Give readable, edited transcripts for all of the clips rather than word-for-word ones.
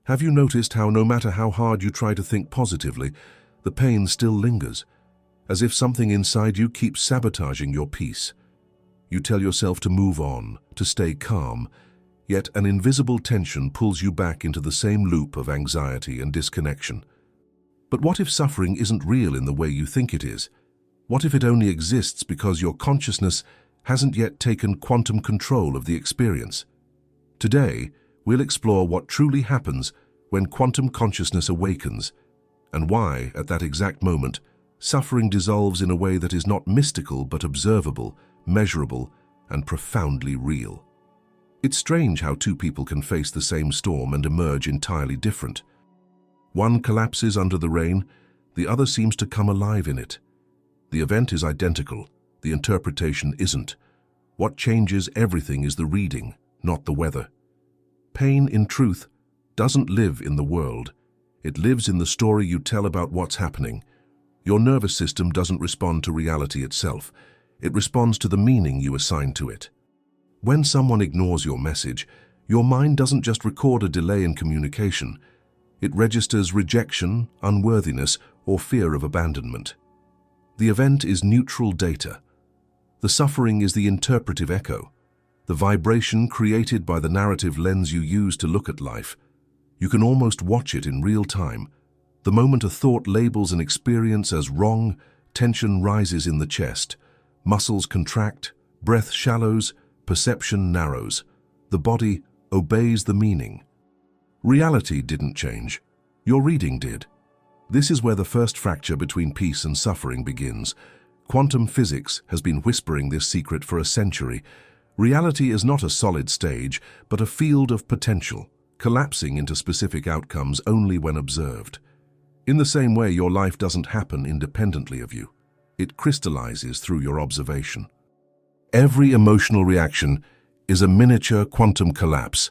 Have you noticed how no matter how hard you try to think positively, the pain still lingers, as if something inside you keeps sabotaging your peace? You tell yourself to move on, to stay calm, yet an invisible tension pulls you back into the same loop of anxiety and disconnection. But what if suffering isn't real in the way you think it is? What if it only exists because your consciousness hasn't yet taken quantum control of the experience? Today, we'll explore what truly happens when quantum consciousness awakens, and why, at that exact moment, suffering dissolves in a way that is not mystical but observable, measurable, and profoundly real. It's strange how two people can face the same storm and emerge entirely different. One collapses under the rain, the other seems to come alive in it. The event is identical, the interpretation isn't. What changes everything is the reading, not the weather. Pain, in truth, doesn't live in the world. It lives in the story you tell about what's happening. Your nervous system doesn't respond to reality itself. It responds to the meaning you assign to it. When someone ignores your message, your mind doesn't just record a delay in communication. It registers rejection, unworthiness, or fear of abandonment. The event is neutral data. The suffering is the interpretive echo, the vibration created by the narrative lens you use to look at life. You can almost watch it in real time. The moment a thought labels an experience as wrong, tension rises in the chest. Muscles contract, breath shallows, perception narrows. The body obeys the meaning. Reality didn't change. Your reading did. This is where the first fracture between peace and suffering begins. Quantum physics has been whispering this secret for a century. Reality is not a solid stage, but a field of potential, collapsing into specific outcomes only when observed. In the same way, your life doesn't happen independently of you. It crystallizes through your observation. Every emotional reaction is a miniature quantum collapse,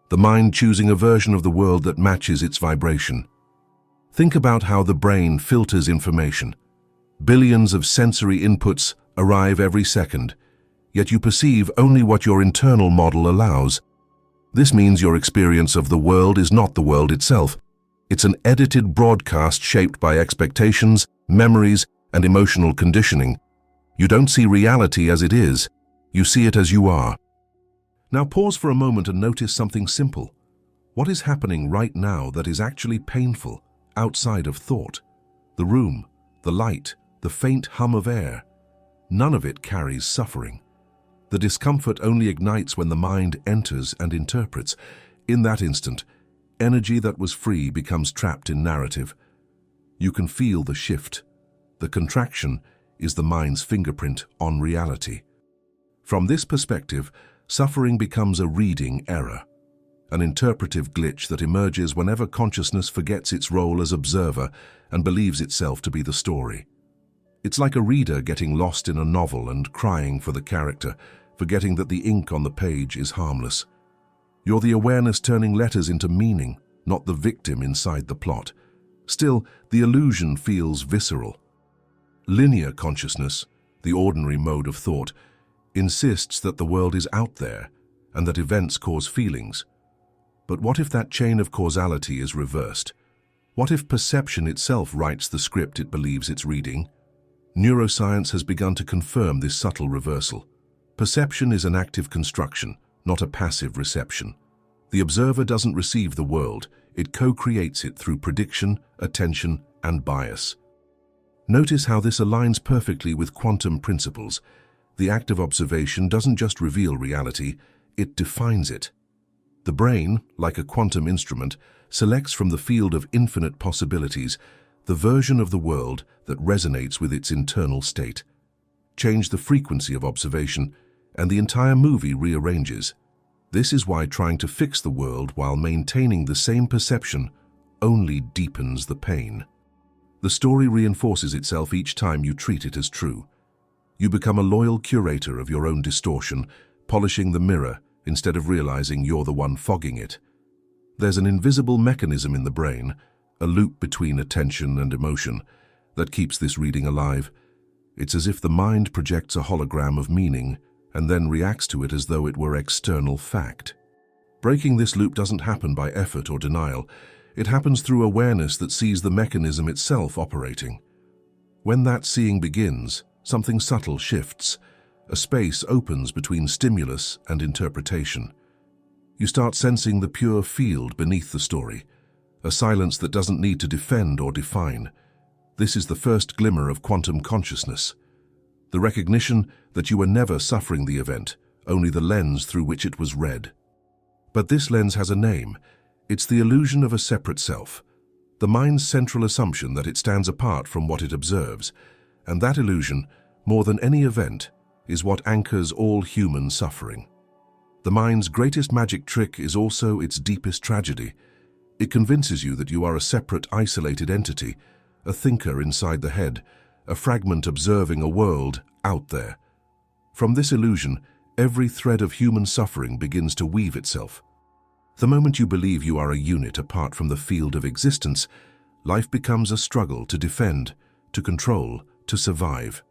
the mind choosing a version of the world that matches its vibration. Think about how the brain filters information. Billions of sensory inputs arrive every second, yet you perceive only what your internal model allows. This means your experience of the world is not the world itself. It's an edited broadcast shaped by expectations, memories, and emotional conditioning. You don't see reality as it is, you see it as you are. Now pause for a moment and notice something simple. What is happening right now that is actually painful, outside of thought? The room, the light, the faint hum of air. None of it carries suffering. The discomfort only ignites when the mind enters and interprets. In that instant, energy that was free becomes trapped in narrative. You can feel the shift. The contraction is the mind's fingerprint on reality. From this perspective, suffering becomes a reading error, an interpretive glitch that emerges whenever consciousness forgets its role as observer and believes itself to be the story. It's like a reader getting lost in a novel and crying for the character, forgetting that the ink on the page is harmless. You're the awareness turning letters into meaning, not the victim inside the plot. Still, the illusion feels visceral. Linear consciousness, the ordinary mode of thought, insists that the world is out there and that events cause feelings. But what if that chain of causality is reversed? What if perception itself writes the script it believes it's reading? Neuroscience has begun to confirm this subtle reversal. Perception is an active construction, not a passive reception. The observer doesn't receive the world, it co-creates it through prediction, attention, and bias. Notice how this aligns perfectly with quantum principles. The act of observation doesn't just reveal reality, it defines it. The brain, like a quantum instrument, selects from the field of infinite possibilities the version of the world that resonates with its internal state. Change the frequency of observation, and the entire movie rearranges. This is why trying to fix the world while maintaining the same perception only deepens the pain. The story reinforces itself each time you treat it as true. You become a loyal curator of your own distortion, polishing the mirror instead of realizing you're the one fogging it. There's an invisible mechanism in the brain, a loop between attention and emotion, that keeps this reading alive. It's as if the mind projects a hologram of meaning and then reacts to it as though it were external fact. Breaking this loop doesn't happen by effort or denial. It happens through awareness that sees the mechanism itself operating. When that seeing begins, something subtle shifts. A space opens between stimulus and interpretation. You start sensing the pure field beneath the story, a silence that doesn't need to defend or define. This is the first glimmer of quantum consciousness. The recognition that you were never suffering the event, only the lens through which it was read. But this lens has a name. It's the illusion of a separate self, the mind's central assumption that it stands apart from what it observes. And that illusion, more than any event, is what anchors all human suffering. The mind's greatest magic trick is also its deepest tragedy. It convinces you that you are a separate, isolated entity, a thinker inside the head, a fragment observing a world out there. From this illusion, every thread of human suffering begins to weave itself. The moment you believe you are a unit apart from the field of existence, life becomes a struggle to defend, to control, to survive.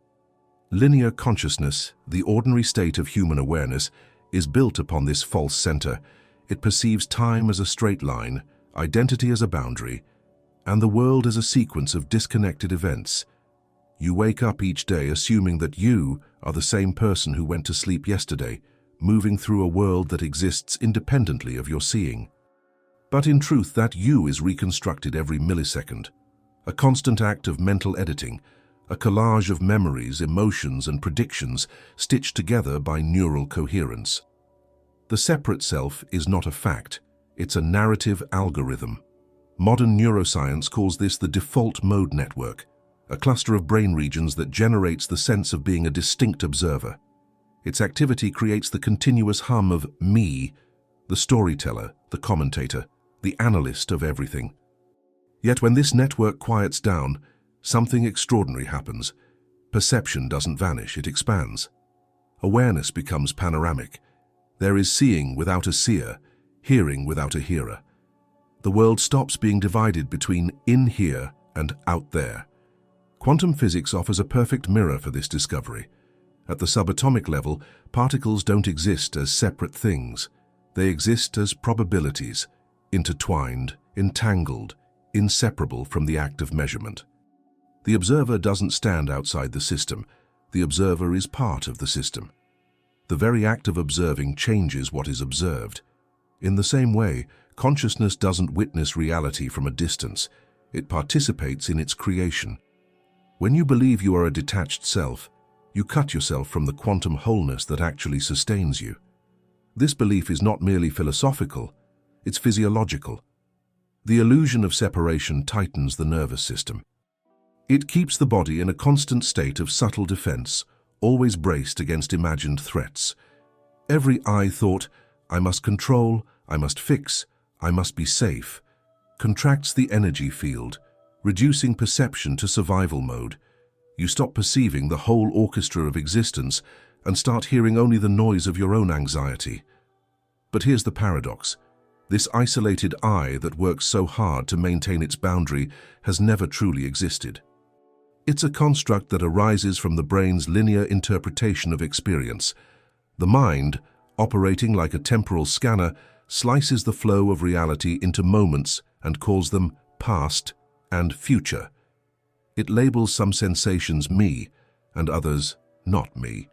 Linear consciousness, the ordinary state of human awareness, is built upon this false center. It perceives time as a straight line, identity as a boundary, and the world as a sequence of disconnected events. You wake up each day assuming that you are the same person who went to sleep yesterday, moving through a world that exists independently of your seeing. But in truth, that you is reconstructed every millisecond, a constant act of mental editing, a collage of memories, emotions, and predictions stitched together by neural coherence. The separate self is not a fact, it's a narrative algorithm. Modern neuroscience calls this the default mode network, a cluster of brain regions that generates the sense of being a distinct observer. Its activity creates the continuous hum of me, the storyteller, the commentator, the analyst of everything. Yet when this network quiets down, something extraordinary happens. Perception doesn't vanish, it expands. Awareness becomes panoramic. There is seeing without a seer, hearing without a hearer. The world stops being divided between in here and out there. Quantum physics offers a perfect mirror for this discovery. At the subatomic level, particles don't exist as separate things. They exist as probabilities, intertwined, entangled, inseparable from the act of measurement. The observer doesn't stand outside the system. The observer is part of the system. The very act of observing changes what is observed. In the same way, consciousness doesn't witness reality from a distance. It participates in its creation. When you believe you are a detached self, you cut yourself from the quantum wholeness that actually sustains you. This belief is not merely philosophical, it's physiological. The illusion of separation tightens the nervous system. It keeps the body in a constant state of subtle defense, always braced against imagined threats. Every I thought, I must control, I must fix, I must be safe, contracts the energy field, reducing perception to survival mode. You stop perceiving the whole orchestra of existence and start hearing only the noise of your own anxiety. But here's the paradox. This isolated I that works so hard to maintain its boundary has never truly existed. It's a construct that arises from the brain's linear interpretation of experience. The mind, operating like a temporal scanner, slices the flow of reality into moments and calls them past and future. It labels some sensations me and others not me.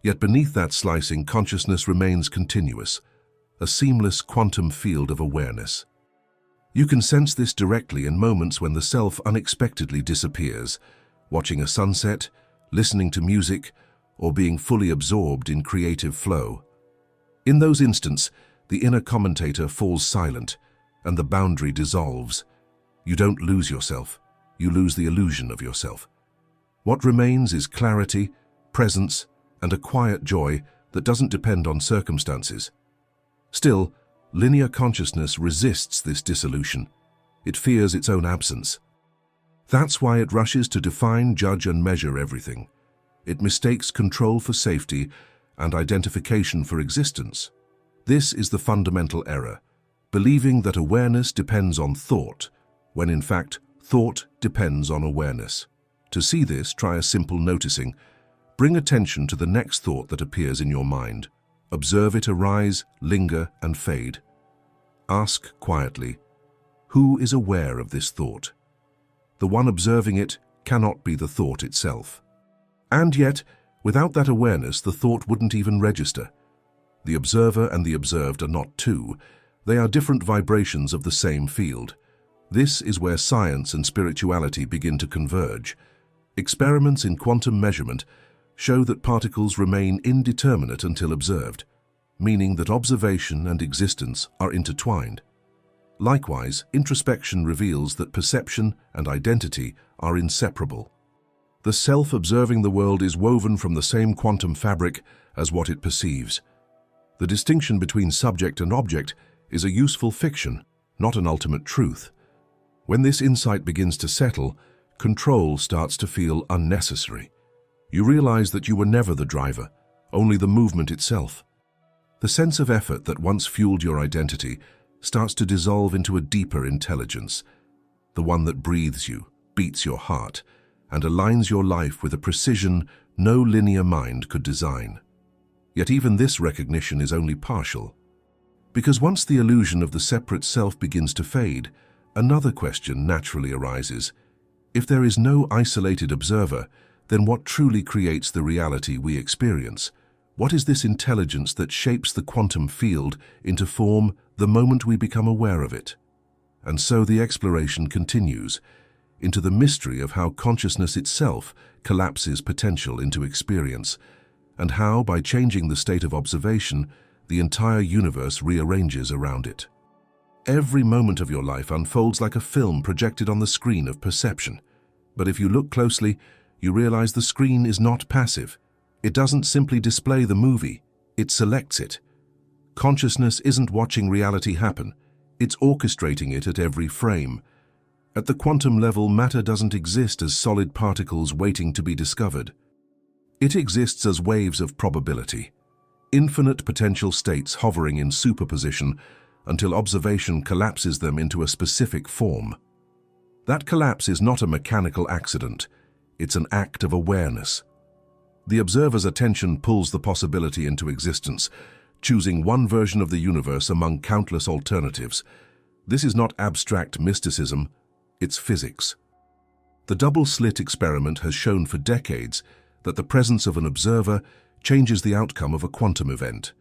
Yet beneath that slicing, consciousness remains continuous, a seamless quantum field of awareness. You can sense this directly in moments when the self unexpectedly disappears, watching a sunset, listening to music, or being fully absorbed in creative flow. In those instants, the inner commentator falls silent, and the boundary dissolves. You don't lose yourself, you lose the illusion of yourself. What remains is clarity, presence, and a quiet joy that doesn't depend on circumstances. Still, linear consciousness resists this dissolution. It fears its own absence. That's why it rushes to define, judge, and measure everything. It mistakes control for safety and identification for existence. This is the fundamental error, believing that awareness depends on thought, when in fact, thought depends on awareness. To see this, try a simple noticing. Bring attention to the next thought that appears in your mind. Observe it arise, linger, and fade. Ask quietly, who is aware of this thought? The one observing it cannot be the thought itself. And yet, without that awareness, the thought wouldn't even register. The observer and the observed are not two. They are different vibrations of the same field. This is where science and spirituality begin to converge. Experiments in quantum measurement show that particles remain indeterminate until observed, meaning that observation and existence are intertwined. Likewise, introspection reveals that perception and identity are inseparable. The self observing the world is woven from the same quantum fabric as what it perceives. The distinction between subject and object is a useful fiction, not an ultimate truth. When this insight begins to settle, control starts to feel unnecessary. You realize that you were never the driver, only the movement itself. The sense of effort that once fueled your identity starts to dissolve into a deeper intelligence, the one that breathes you, beats your heart, and aligns your life with a precision no linear mind could design. Yet even this recognition is only partial. Because once the illusion of the separate self begins to fade, another question naturally arises. If there is no isolated observer, then what truly creates the reality we experience? What is this intelligence that shapes the quantum field into form the moment we become aware of it? And so the exploration continues into the mystery of how consciousness itself collapses potential into experience, and how, by changing the state of observation, the entire universe rearranges around it. Every moment of your life unfolds like a film projected on the screen of perception. But if you look closely, you realize the screen is not passive. It doesn't simply display the movie, it selects it. Consciousness isn't watching reality happen, it's orchestrating it at every frame. At the quantum level, matter doesn't exist as solid particles waiting to be discovered. It exists as waves of probability, infinite potential states hovering in superposition until observation collapses them into a specific form. That collapse is not a mechanical accident, it's an act of awareness. The observer's attention pulls the possibility into existence, choosing one version of the universe among countless alternatives. This is not abstract mysticism, it's physics. The double-slit experiment has shown for decades that the presence of an observer changes the outcome of a quantum event.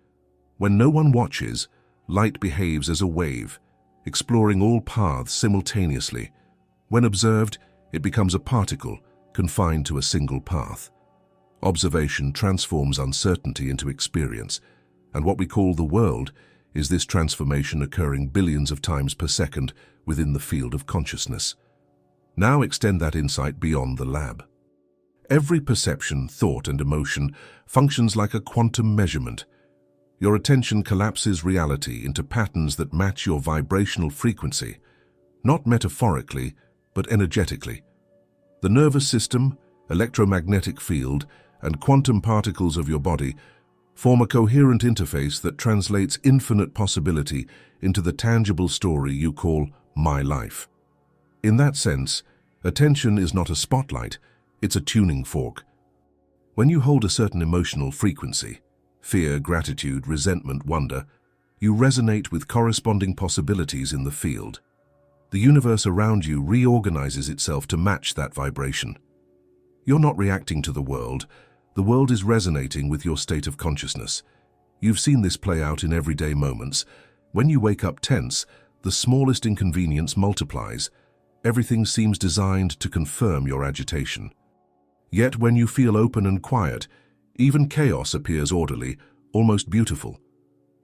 When no one watches, light behaves as a wave, exploring all paths simultaneously. When observed, it becomes a particle, confined to a single path. Observation transforms uncertainty into experience, and what we call the world is this transformation occurring billions of times per second within the field of consciousness. Now extend that insight beyond the lab. Every perception, thought, and emotion functions like a quantum measurement. Your attention collapses reality into patterns that match your vibrational frequency, not metaphorically, but energetically. The nervous system, electromagnetic field, and quantum particles of your body form a coherent interface that translates infinite possibility into the tangible story you call my life. In that sense, attention is not a spotlight, it's a tuning fork. When you hold a certain emotional frequency, fear, gratitude, resentment, wonder, you resonate with corresponding possibilities in the field. The universe around you reorganizes itself to match that vibration. You're not reacting to the world is resonating with your state of consciousness. You've seen this play out in everyday moments. When you wake up tense, the smallest inconvenience multiplies. Everything seems designed to confirm your agitation. Yet when you feel open and quiet, even chaos appears orderly, almost beautiful.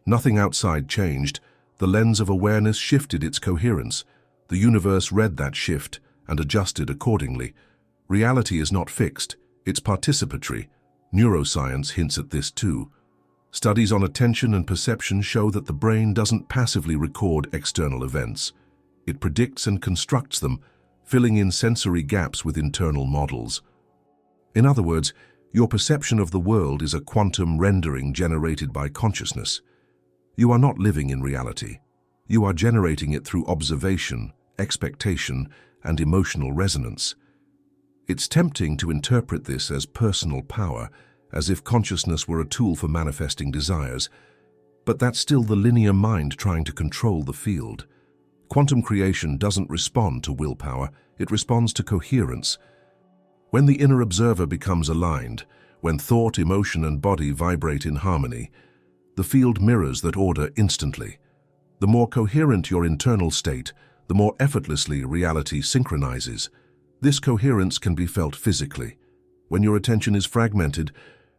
Nothing outside changed. The lens of awareness shifted its coherence. The universe read that shift and adjusted accordingly. Reality is not fixed, it's participatory. Neuroscience hints at this too. Studies on attention and perception show that the brain doesn't passively record external events. It predicts and constructs them, filling in sensory gaps with internal models. In other words, your perception of the world is a quantum rendering generated by consciousness. You are not living in reality. You are generating it through observation, expectation, and emotional resonance. It's tempting to interpret this as personal power, as if consciousness were a tool for manifesting desires. But that's still the linear mind trying to control the field. Quantum creation doesn't respond to willpower, it responds to coherence. When the inner observer becomes aligned, when thought, emotion, and body vibrate in harmony, the field mirrors that order instantly. The more coherent your internal state, the more effortlessly reality synchronizes. This coherence can be felt physically. When your attention is fragmented,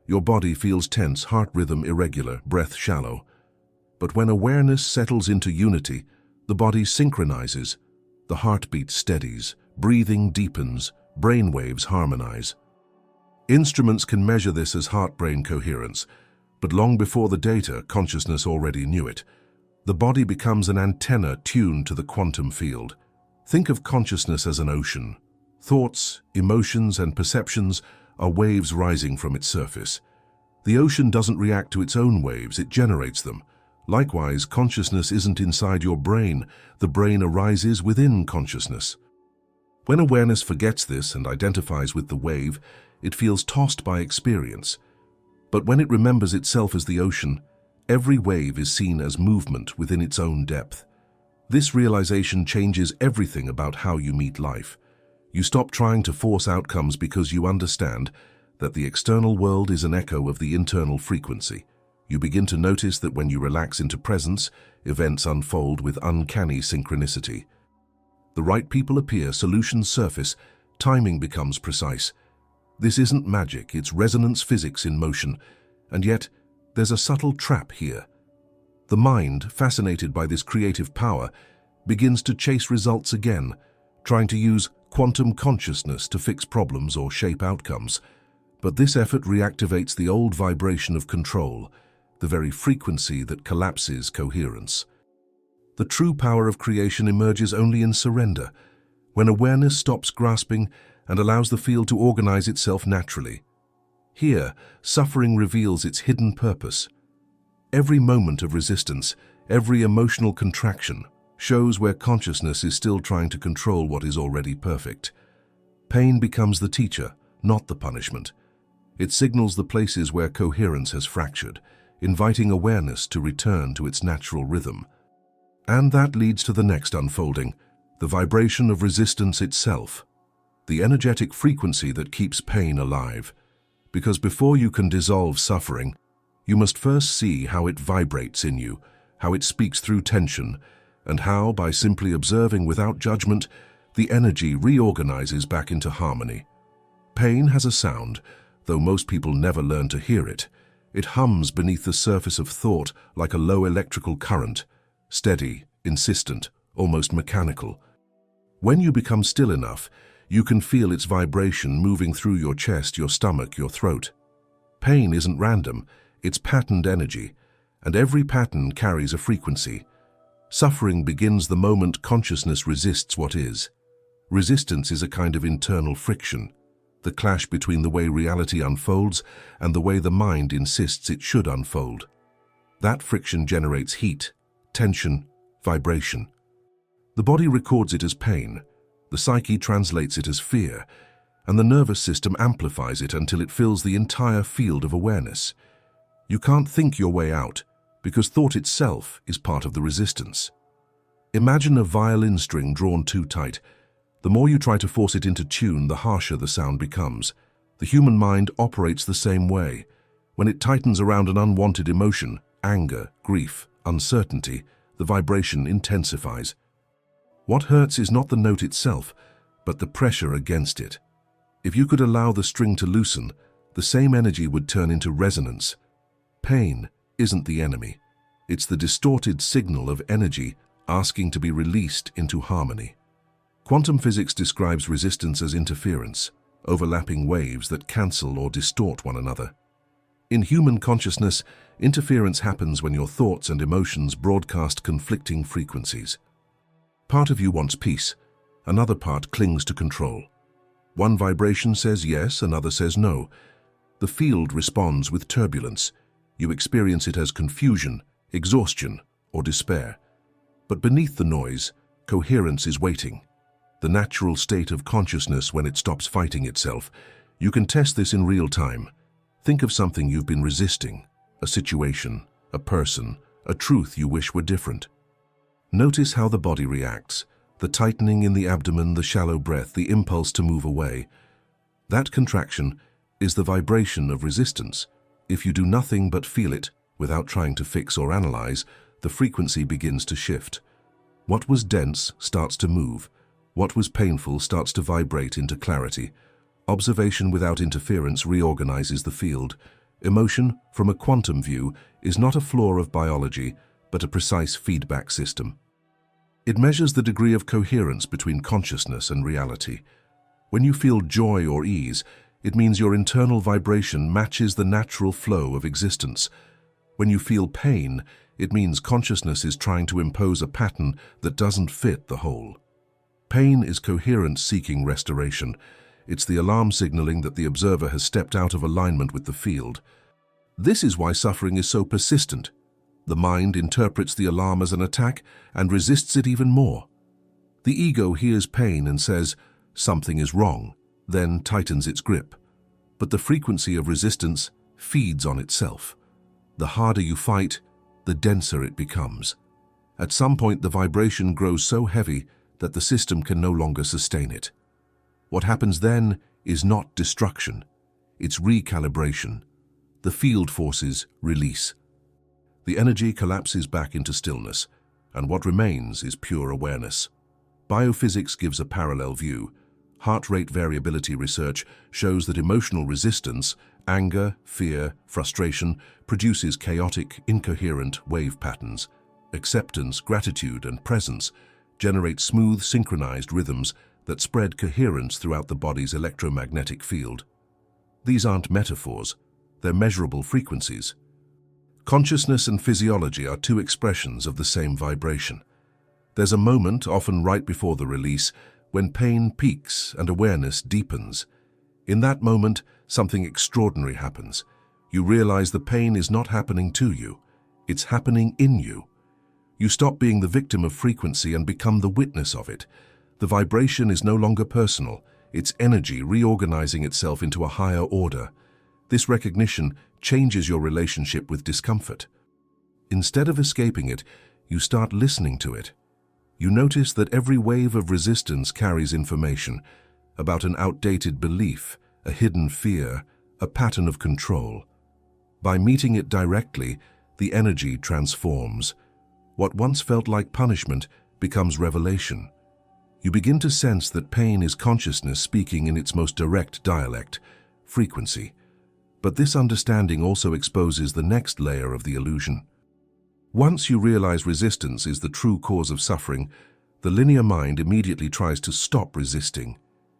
your body feels tense, heart rhythm irregular, breath shallow. But when awareness settles into unity, the body synchronizes, the heartbeat steadies, breathing deepens, brain waves harmonize. Instruments can measure this as heart-brain coherence, but long before the data, consciousness already knew it. The body becomes an antenna tuned to the quantum field. Think of consciousness as an ocean. Thoughts, emotions, and perceptions are waves rising from its surface. The ocean doesn't react to its own waves, it generates them. Likewise, consciousness isn't inside your brain, the brain arises within consciousness. When awareness forgets this and identifies with the wave, it feels tossed by experience. But when it remembers itself as the ocean, every wave is seen as movement within its own depth. This realization changes everything about how you meet life. You stop trying to force outcomes because you understand that the external world is an echo of the internal frequency. You begin to notice that when you relax into presence, events unfold with uncanny synchronicity. The right people appear, solutions surface, timing becomes precise. This isn't magic, it's resonance physics in motion, and yet there's a subtle trap here. The mind, fascinated by this creative power, begins to chase results again, trying to use quantum consciousness to fix problems or shape outcomes. But this effort reactivates the old vibration of control, the very frequency that collapses coherence. The true power of creation emerges only in surrender, when awareness stops grasping and allows the field to organize itself naturally. Here, suffering reveals its hidden purpose. Every moment of resistance, every emotional contraction, shows where consciousness is still trying to control what is already perfect. Pain becomes the teacher, not the punishment. It signals the places where coherence has fractured, inviting awareness to return to its natural rhythm. And that leads to the next unfolding, the vibration of resistance itself, the energetic frequency that keeps pain alive. Because before you can dissolve suffering, you must first see how it vibrates in you, how it speaks through tension, and how, by simply observing without judgment, the energy reorganizes back into harmony. Pain has a sound, though most people never learn to hear it. It hums beneath the surface of thought like a low electrical current, steady, insistent, almost mechanical. When you become still enough, you can feel its vibration moving through your chest, your stomach, your throat. Pain isn't random, it's patterned energy, and every pattern carries a frequency. Suffering begins the moment consciousness resists what is. Resistance is a kind of internal friction, the clash between the way reality unfolds and the way the mind insists it should unfold. That friction generates heat, tension, vibration. The body records it as pain, the psyche translates it as fear, and the nervous system amplifies it until it fills the entire field of awareness. You can't think your way out, because thought itself is part of the resistance. Imagine a violin string drawn too tight. The more you try to force it into tune, the harsher the sound becomes. The human mind operates the same way. When it tightens around an unwanted emotion, anger, grief, uncertainty, the vibration intensifies. What hurts is not the note itself, but the pressure against it. If you could allow the string to loosen, the same energy would turn into resonance. Pain isn't the enemy. It's the distorted signal of energy asking to be released into harmony. Quantum physics describes resistance as interference, overlapping waves that cancel or distort one another. In human consciousness, interference happens when your thoughts and emotions broadcast conflicting frequencies. Part of you wants peace, another part clings to control. One vibration says yes, another says no. The field responds with turbulence. You experience it as confusion, exhaustion, or despair. But beneath the noise, coherence is waiting. The natural state of consciousness when it stops fighting itself. You can test this in real time. Think of something you've been resisting, a situation, a person, a truth you wish were different. Notice how the body reacts, the tightening in the abdomen, the shallow breath, the impulse to move away. That contraction is the vibration of resistance. If you do nothing but feel it, without trying to fix or analyze, the frequency begins to shift. What was dense starts to move. What was painful starts to vibrate into clarity. Observation without interference reorganizes the field. Emotion, from a quantum view, is not a flaw of biology, but a precise feedback system. It measures the degree of coherence between consciousness and reality. When you feel joy or ease, it means your internal vibration matches the natural flow of existence. When you feel pain, it means consciousness is trying to impose a pattern that doesn't fit the whole. Pain is coherence seeking restoration. It's the alarm signaling that the observer has stepped out of alignment with the field. This is why suffering is so persistent. The mind interprets the alarm as an attack and resists it even more. The ego hears pain and says, "Something is wrong," then tightens its grip. But the frequency of resistance feeds on itself. The harder you fight, the denser it becomes. At some point, the vibration grows so heavy that the system can no longer sustain it. What happens then is not destruction, it's recalibration. The field forces release. The energy collapses back into stillness, and what remains is pure awareness. Biophysics gives a parallel view. Heart rate variability research shows that emotional resistance, anger, fear, frustration, produces chaotic, incoherent wave patterns. Acceptance, gratitude, and presence generate smooth, synchronized rhythms that spread coherence throughout the body's electromagnetic field. These aren't metaphors, they're measurable frequencies. Consciousness and physiology are two expressions of the same vibration. There's a moment, often right before the release, when pain peaks and awareness deepens. In that moment, something extraordinary happens. You realize the pain is not happening to you, it's happening in you. You stop being the victim of frequency and become the witness of it. The vibration is no longer personal, it's energy reorganizing itself into a higher order. This recognition changes your relationship with discomfort. Instead of escaping it, you start listening to it. You notice that every wave of resistance carries information about an outdated belief, a hidden fear, a pattern of control. By meeting it directly, the energy transforms. What once felt like punishment becomes revelation. You begin to sense that pain is consciousness speaking in its most direct dialect, frequency. But this understanding also exposes the next layer of the illusion. Once you realize resistance is the true cause of suffering, the linear mind immediately tries to stop resisting.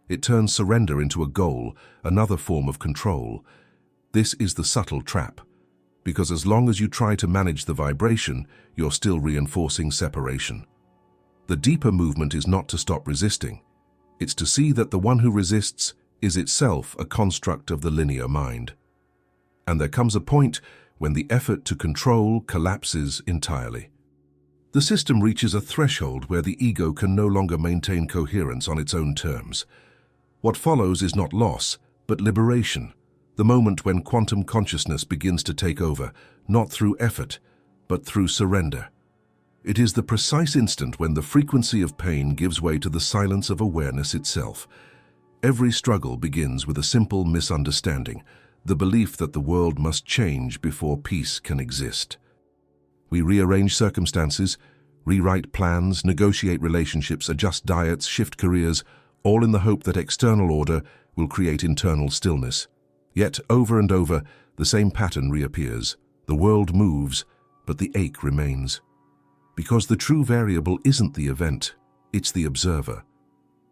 It turns surrender into a goal, another form of control. This is the subtle trap, because as long as you try to manage the vibration, you're still reinforcing separation. The deeper movement is not to stop resisting. It's to see that the one who resists is itself a construct of the linear mind. And there comes a point when the effort to control collapses entirely. The system reaches a threshold where the ego can no longer maintain coherence on its own terms. What follows is not loss, but liberation, the moment when quantum consciousness begins to take over, not through effort, but through surrender. It is the precise instant when the frequency of pain gives way to the silence of awareness itself. Every struggle begins with a simple misunderstanding, the belief that the world must change before peace can exist. We rearrange circumstances, rewrite plans, negotiate relationships, adjust diets, shift careers, all in the hope that external order will create internal stillness. Yet, over and over, the same pattern reappears. The world moves, but the ache remains. Because the true variable isn't the event, it's the observer.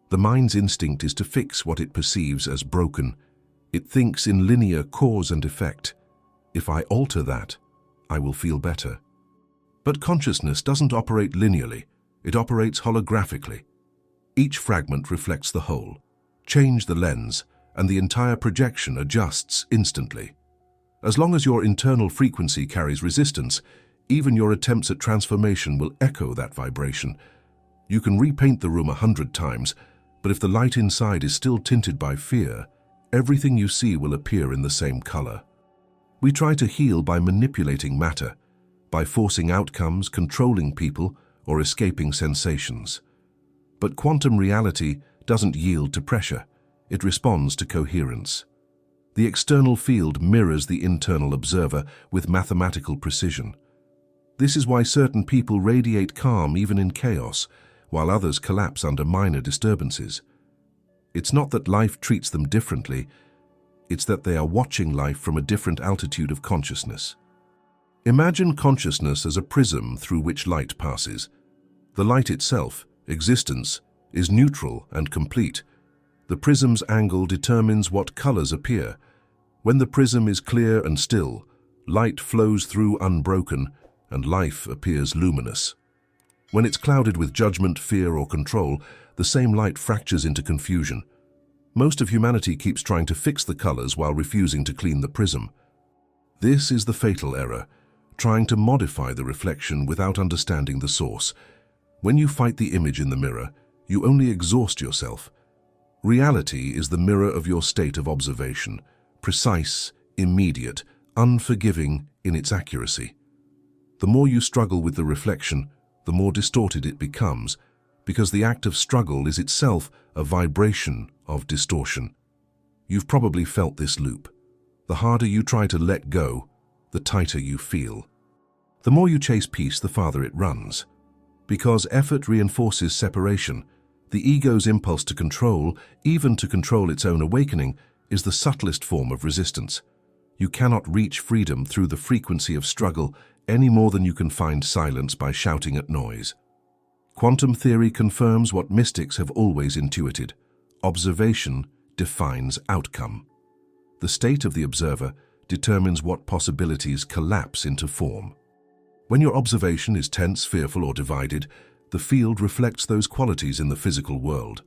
The mind's instinct is to fix what it perceives as broken. It thinks in linear cause and effect. If I alter that, I will feel better. But consciousness doesn't operate linearly, it operates holographically. Each fragment reflects the whole. Change the lens, and the entire projection adjusts instantly. As long as your internal frequency carries resistance, even your attempts at transformation will echo that vibration. You can repaint the room 100 times, but if the light inside is still tinted by fear, everything you see will appear in the same color. We try to heal by manipulating matter, by forcing outcomes, controlling people, or escaping sensations. But quantum reality doesn't yield to pressure. It responds to coherence. The external field mirrors the internal observer with mathematical precision. This is why certain people radiate calm even in chaos, while others collapse under minor disturbances. It's not that life treats them differently, it's that they are watching life from a different altitude of consciousness. Imagine consciousness as a prism through which light passes. The light itself, existence, is neutral and complete. The prism's angle determines what colors appear. When the prism is clear and still, light flows through unbroken, and life appears luminous. When it's clouded with judgment, fear, or control, the same light fractures into confusion. Most of humanity keeps trying to fix the colors while refusing to clean the prism. This is the fatal error, trying to modify the reflection without understanding the source. When you fight the image in the mirror, you only exhaust yourself. Reality is the mirror of your state of observation, precise, immediate, unforgiving in its accuracy. The more you struggle with the reflection, the more distorted it becomes, because the act of struggle is itself a vibration of distortion. You've probably felt this loop. The harder you try to let go, the tighter you feel. The more you chase peace, the farther it runs. Because effort reinforces separation, the ego's impulse to control, even to control its own awakening, is the subtlest form of resistance. You cannot reach freedom through the frequency of struggle any more than you can find silence by shouting at noise. Quantum theory confirms what mystics have always intuited. Observation defines outcome. The state of the observer determines what possibilities collapse into form. When your observation is tense, fearful, or divided, the field reflects those qualities in the physical world.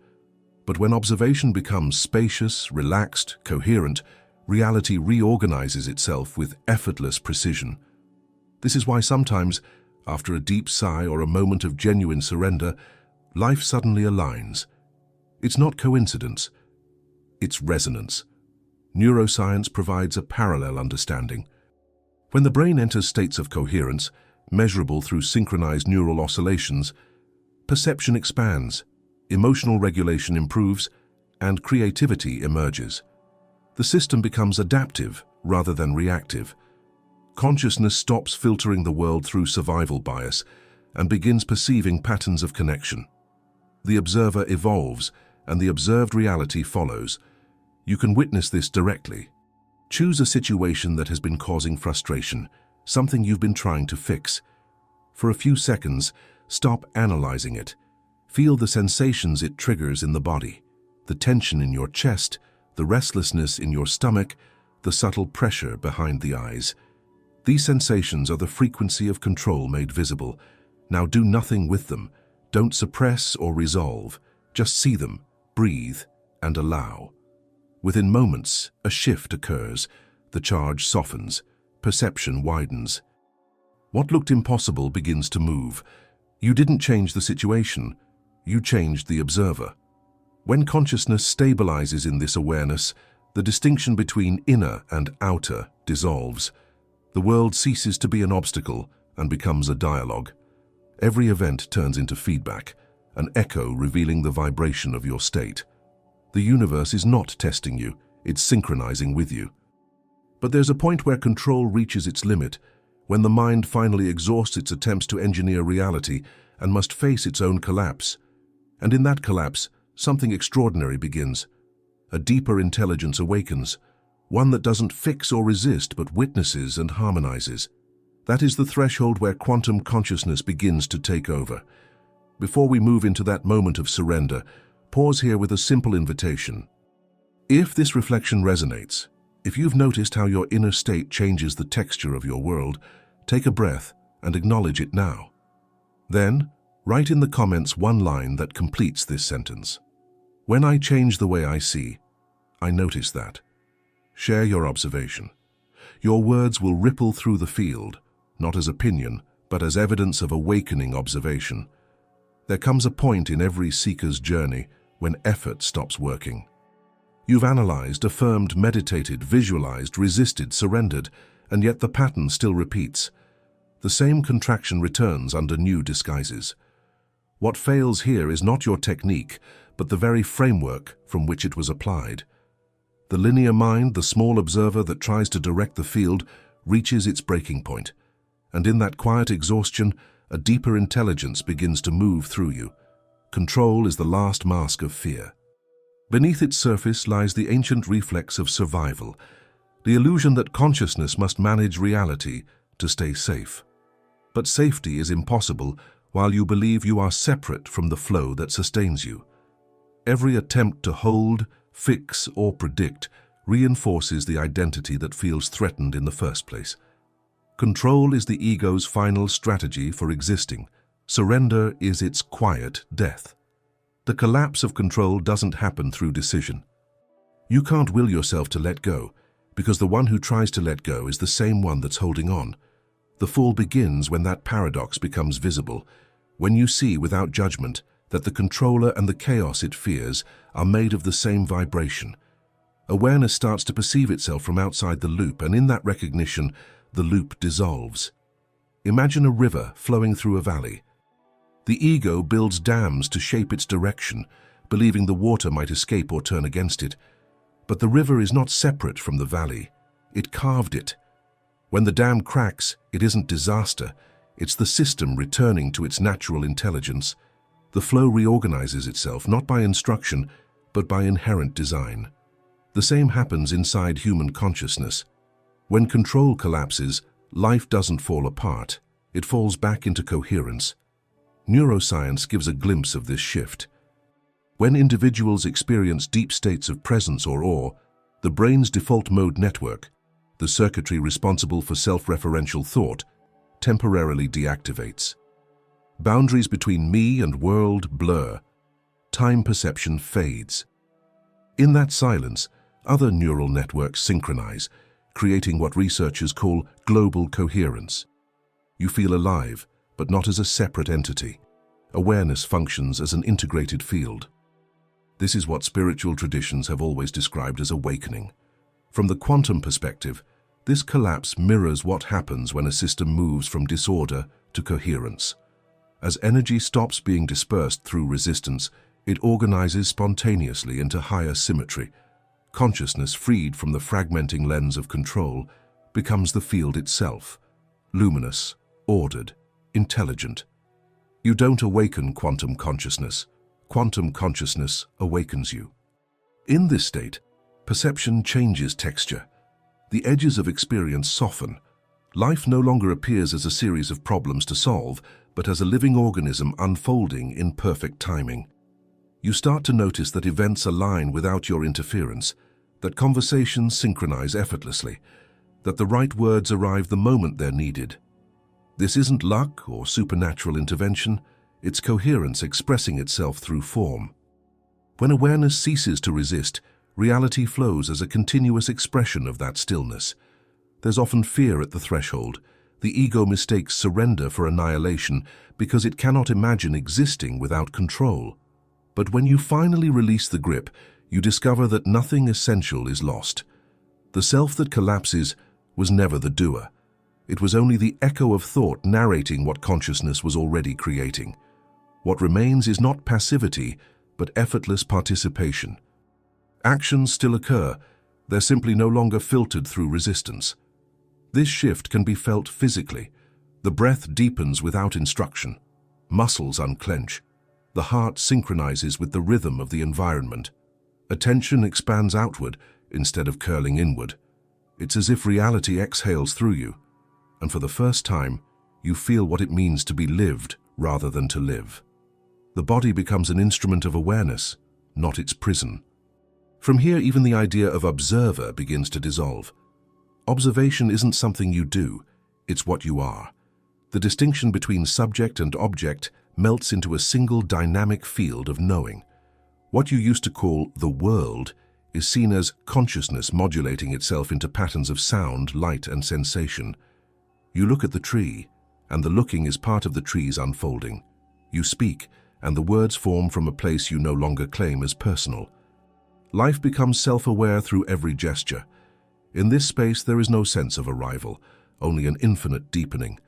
But when observation becomes spacious, relaxed, coherent, reality reorganizes itself with effortless precision. This is why sometimes, after a deep sigh or a moment of genuine surrender, life suddenly aligns. It's not coincidence, it's resonance. Neuroscience provides a parallel understanding. When the brain enters states of coherence, measurable through synchronized neural oscillations, perception expands, emotional regulation improves, and creativity emerges. The system becomes adaptive rather than reactive. Consciousness stops filtering the world through survival bias and begins perceiving patterns of connection. The observer evolves, and the observed reality follows. You can witness this directly. Choose a situation that has been causing frustration, something you've been trying to fix. For a few seconds, stop analyzing it. Feel the sensations it triggers in the body, the tension in your chest, the restlessness in your stomach, the subtle pressure behind the eyes. These sensations are the frequency of control made visible. Now do nothing with them. Don't suppress or resolve. Just see them, breathe, and allow. Within moments, a shift occurs. The charge softens. Perception widens. What looked impossible begins to move. You didn't change the situation. You changed the observer. When consciousness stabilizes in this awareness, the distinction between inner and outer dissolves. The world ceases to be an obstacle and becomes a dialogue. Every event turns into feedback, an echo revealing the vibration of your state. The universe is not testing you, it's synchronizing with you. But there's a point where control reaches its limit, when the mind finally exhausts its attempts to engineer reality and must face its own collapse. And in that collapse, something extraordinary begins. A deeper intelligence awakens, one that doesn't fix or resist but witnesses and harmonizes. That is the threshold where quantum consciousness begins to take over. Before we move into that moment of surrender, pause here with a simple invitation. If this reflection resonates, if you've noticed how your inner state changes the texture of your world, take a breath and acknowledge it now. Then, write in the comments one line that completes this sentence. When I change the way I see, I notice that. Share your observation. Your words will ripple through the field, not as opinion, but as evidence of awakening observation. There comes a point in every seeker's journey when effort stops working. You've analyzed, affirmed, meditated, visualized, resisted, surrendered, and yet the pattern still repeats. The same contraction returns under new disguises. What fails here is not your technique, but the very framework from which it was applied. The linear mind, the small observer that tries to direct the field, reaches its breaking point. And in that quiet exhaustion, a deeper intelligence begins to move through you. Control is the last mask of fear. Beneath its surface lies the ancient reflex of survival, the illusion that consciousness must manage reality to stay safe. But safety is impossible while you believe you are separate from the flow that sustains you. Every attempt to hold, fix, or predict reinforces the identity that feels threatened in the first place. Control is the ego's final strategy for existing. Surrender is its quiet death. The collapse of control doesn't happen through decision. You can't will yourself to let go, because the one who tries to let go is the same one that's holding on. The fall begins when that paradox becomes visible, when you see without judgment that the controller and the chaos it fears are made of the same vibration. Awareness starts to perceive itself from outside the loop, and in that recognition, the loop dissolves. Imagine a river flowing through a valley. The ego builds dams to shape its direction, believing the water might escape or turn against it. But the river is not separate from the valley. It carved it. When the dam cracks, it isn't disaster. It's the system returning to its natural intelligence. The flow reorganizes itself, not by instruction, but by inherent design. The same happens inside human consciousness. When control collapses, life doesn't fall apart. It falls back into coherence. Neuroscience gives a glimpse of this shift. When individuals experience deep states of presence or awe, the brain's default mode network, the circuitry responsible for self-referential thought, temporarily deactivates. Boundaries between me and world blur. Time perception fades. In that silence, other neural networks synchronize, creating what researchers call global coherence. You feel alive, but not as a separate entity. Awareness functions as an integrated field. This is what spiritual traditions have always described as awakening. From the quantum perspective, this collapse mirrors what happens when a system moves from disorder to coherence. As energy stops being dispersed through resistance, it organizes spontaneously into higher symmetry. Consciousness, freed from the fragmenting lens of control, becomes the field itself, luminous, ordered, intelligent. You don't awaken quantum consciousness. Quantum consciousness awakens you. In this state, perception changes texture. The edges of experience soften. Life no longer appears as a series of problems to solve, but as a living organism unfolding in perfect timing. You start to notice that events align without your interference, that conversations synchronize effortlessly, that the right words arrive the moment they're needed. This isn't luck or supernatural intervention, it's coherence expressing itself through form. When awareness ceases to resist, reality flows as a continuous expression of that stillness. There's often fear at the threshold. The ego mistakes surrender for annihilation because it cannot imagine existing without control. But when you finally release the grip, you discover that nothing essential is lost. The self that collapses was never the doer. It was only the echo of thought narrating what consciousness was already creating. What remains is not passivity, but effortless participation. Actions still occur, they're simply no longer filtered through resistance. This shift can be felt physically. The breath deepens without instruction. Muscles unclench. The heart synchronizes with the rhythm of the environment. Attention expands outward instead of curling inward. It's as if reality exhales through you, and for the first time, you feel what it means to be lived rather than to live. The body becomes an instrument of awareness, not its prison. From here, even the idea of observer begins to dissolve. Observation isn't something you do, it's what you are. The distinction between subject and object melts into a single dynamic field of knowing. What you used to call the world is seen as consciousness modulating itself into patterns of sound, light, and sensation. You look at the tree, and the looking is part of the tree's unfolding. You speak, and the words form from a place you no longer claim as personal. Life becomes self-aware through every gesture. In this space, there is no sense of arrival, only an infinite deepening.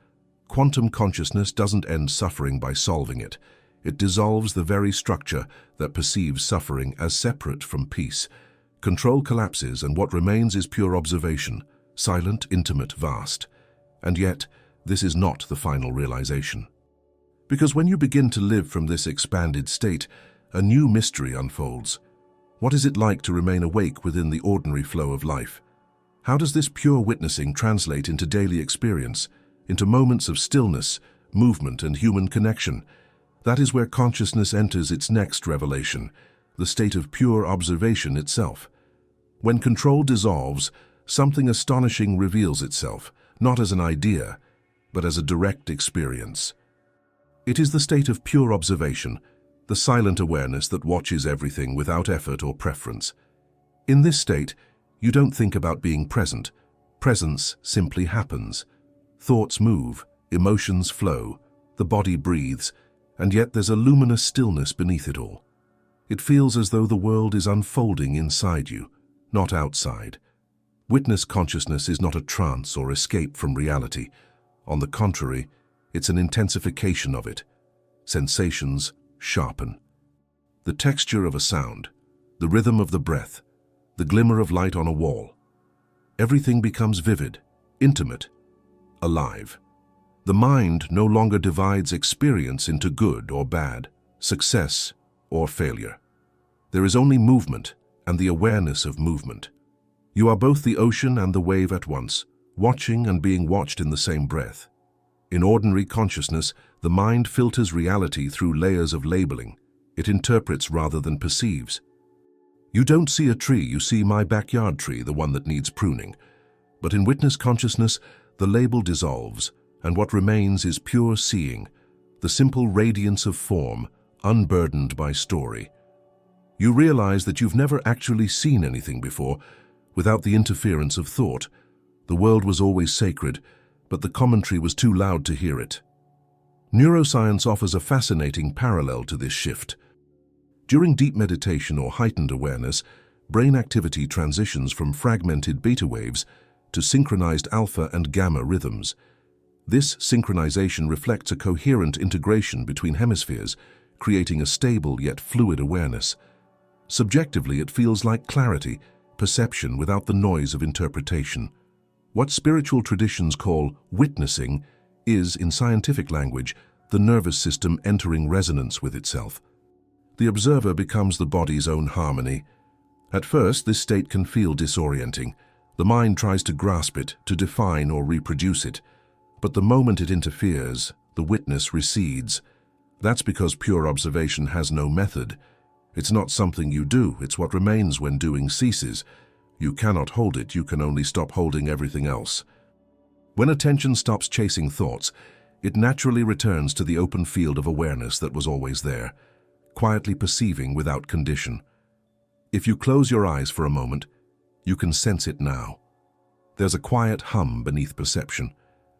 Quantum consciousness doesn't end suffering by solving it. It dissolves the very structure that perceives suffering as separate from peace. Control collapses, and what remains is pure observation, silent, intimate, vast. And yet, this is not the final realization. Because when you begin to live from this expanded state, a new mystery unfolds. What is it like to remain awake within the ordinary flow of life? How does this pure witnessing translate into daily experience, into moments of stillness, movement, and human connection? That is where consciousness enters its next revelation, the state of pure observation itself. When control dissolves, something astonishing reveals itself, not as an idea, but as a direct experience. It is the state of pure observation, the silent awareness that watches everything without effort or preference. In this state, you don't think about being present. Presence simply happens. Thoughts move, emotions flow, the body breathes, and yet there's a luminous stillness beneath it all. It feels as though the world is unfolding inside you, not outside. Witness consciousness is not a trance or escape from reality. On the contrary, it's an intensification of it. Sensations sharpen. The texture of a sound, the rhythm of the breath, the glimmer of light on a wall. Everything becomes vivid, intimate, alive. The mind no longer divides experience into good or bad, success or failure. There is only movement and the awareness of movement. You are both the ocean and the wave at once, watching and being watched in the same breath. In ordinary consciousness, the mind filters reality through layers of labeling. It interprets rather than perceives. You don't see a tree, you see my backyard tree, the one that needs pruning. But in witness consciousness, the label dissolves, and what remains is pure seeing, the simple radiance of form, unburdened by story. You realize that you've never actually seen anything before, without the interference of thought. The world was always sacred, but the commentary was too loud to hear it. Neuroscience offers a fascinating parallel to this shift. During deep meditation or heightened awareness, brain activity transitions from fragmented beta waves to synchronized alpha and gamma rhythms. This synchronization reflects a coherent integration between hemispheres, creating a stable yet fluid awareness. Subjectively, it feels like clarity, perception without the noise of interpretation. What spiritual traditions call witnessing is, in scientific language, the nervous system entering resonance with itself. The observer becomes the body's own harmony. At first, this state can feel disorienting. The mind tries to grasp it, to define or reproduce it. But the moment it interferes, the witness recedes. That's because pure observation has no method. It's not something you do, it's what remains when doing ceases. You cannot hold it, you can only stop holding everything else. When attention stops chasing thoughts, it naturally returns to the open field of awareness that was always there, quietly perceiving without condition. If you close your eyes for a moment, you can sense it now. There's a quiet hum beneath perception,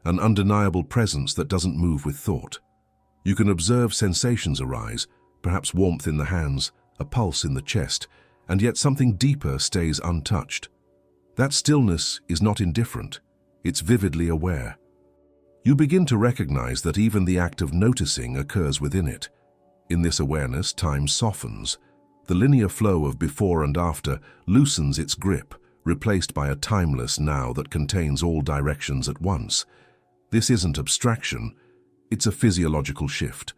an undeniable presence that doesn't move with thought. You can observe sensations arise, perhaps warmth in the hands, a pulse in the chest, and yet something deeper stays untouched. That stillness is not indifferent, it's vividly aware. You begin to recognize that even the act of noticing occurs within it. In this awareness, time softens. The linear flow of before and after loosens its grip, replaced by a timeless now that contains all directions at once. This isn't abstraction, it's a physiological shift.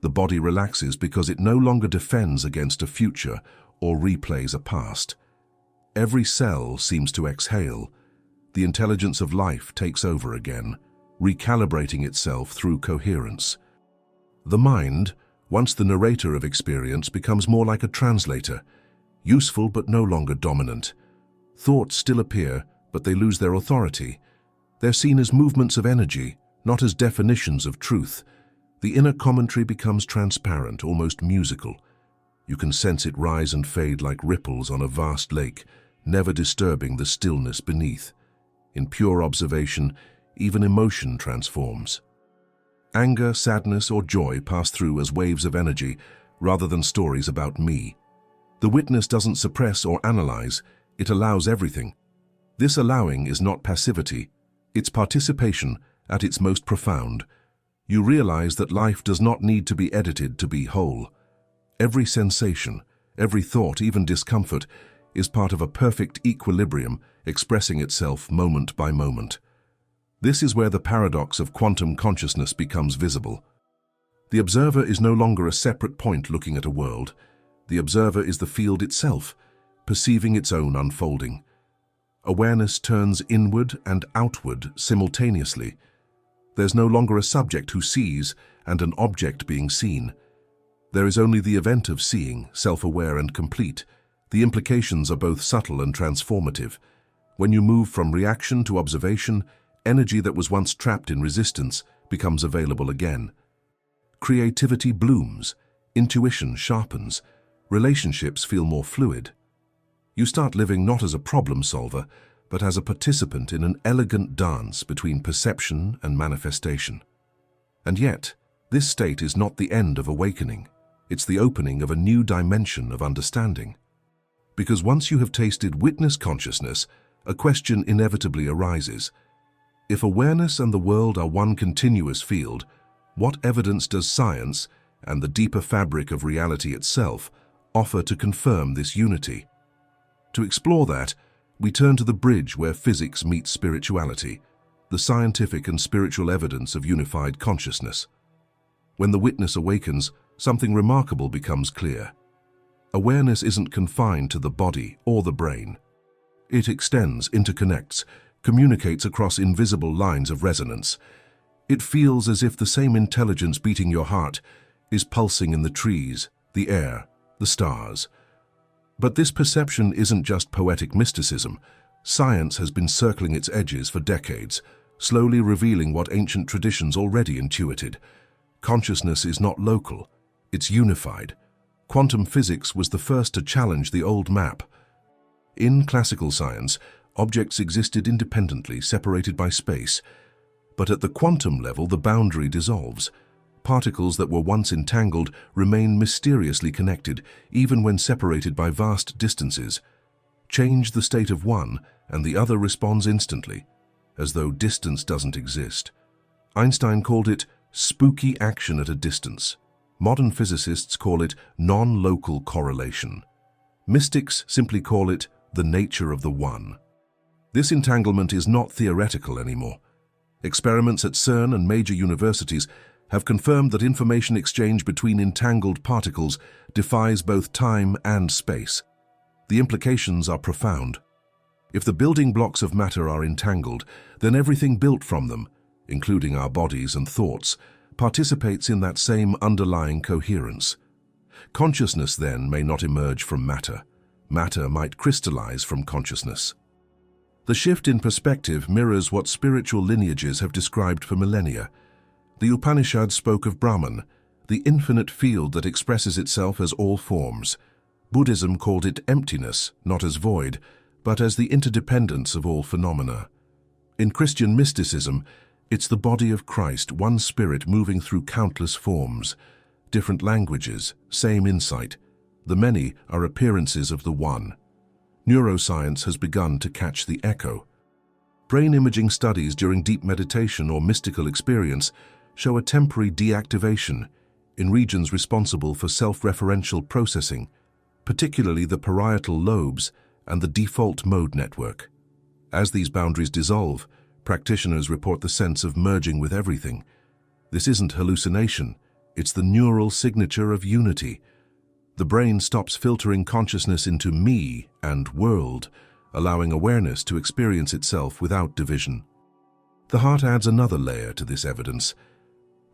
The body relaxes because it no longer defends against a future or replays a past. Every cell seems to exhale. The intelligence of life takes over again, recalibrating itself through coherence. The mind, once the narrator of experience, becomes more like a translator, useful but no longer dominant. Thoughts still appear, but they lose their authority. They're seen as movements of energy, not as definitions of truth. The inner commentary becomes transparent, almost musical. You can sense it rise and fade like ripples on a vast lake, never disturbing the stillness beneath. In pure observation, even emotion transforms. Anger, sadness, or joy pass through as waves of energy, rather than stories about me. The witness doesn't suppress or analyze, it allows everything. This allowing is not passivity, it's participation at its most profound. You realize that life does not need to be edited to be whole. Every sensation, every thought, even discomfort, is part of a perfect equilibrium expressing itself moment by moment. This is where the paradox of quantum consciousness becomes visible. The observer is no longer a separate point looking at a world. The observer is the field itself, perceiving its own unfolding. Awareness turns inward and outward simultaneously. There's no longer a subject who sees and an object being seen. There is only the event of seeing, self-aware and complete. The implications are both subtle and transformative. When you move from reaction to observation, energy that was once trapped in resistance becomes available again. Creativity blooms, intuition sharpens, relationships feel more fluid. You start living not as a problem solver, but as a participant in an elegant dance between perception and manifestation. And yet, this state is not the end of awakening. It's the opening of a new dimension of understanding. Because once you have tasted witness consciousness, a question inevitably arises. If awareness and the world are one continuous field, what evidence does science, and the deeper fabric of reality itself, offer to confirm this unity? To explore that, we turn to the bridge where physics meets spirituality, the scientific and spiritual evidence of unified consciousness. When the witness awakens, something remarkable becomes clear. Awareness isn't confined to the body or the brain. It extends, interconnects, communicates across invisible lines of resonance. It feels as if the same intelligence beating your heart is pulsing in the trees, the air, the stars. But this perception isn't just poetic mysticism. Science has been circling its edges for decades, slowly revealing what ancient traditions already intuited. Consciousness is not local, it's unified. Quantum physics was the first to challenge the old map. In classical science, objects existed independently, separated by space. But at the quantum level, the boundary dissolves. Particles that were once entangled remain mysteriously connected, even when separated by vast distances. Change the state of one, and the other responds instantly, as though distance doesn't exist. Einstein called it spooky action at a distance. Modern physicists call it non-local correlation. Mystics simply call it the nature of the one. This entanglement is not theoretical anymore. Experiments at CERN and major universities have confirmed that information exchange between entangled particles defies both time and space. The implications are profound. If the building blocks of matter are entangled, then everything built from them, including our bodies and thoughts, participates in that same underlying coherence. Consciousness, then, may not emerge from matter. Matter might crystallize from consciousness. The shift in perspective mirrors what spiritual lineages have described for millennia. The Upanishads spoke of Brahman, the infinite field that expresses itself as all forms. Buddhism called it emptiness, not as void, but as the interdependence of all phenomena. In Christian mysticism, it's the body of Christ, one spirit moving through countless forms. Different languages, same insight. The many are appearances of the one. Neuroscience has begun to catch the echo. Brain imaging studies during deep meditation or mystical experience show a temporary deactivation in regions responsible for self-referential processing, particularly the parietal lobes and the default mode network. As these boundaries dissolve, practitioners report the sense of merging with everything. This isn't hallucination, it's the neural signature of unity. The brain stops filtering consciousness into me and world, allowing awareness to experience itself without division. The heart adds another layer to this evidence.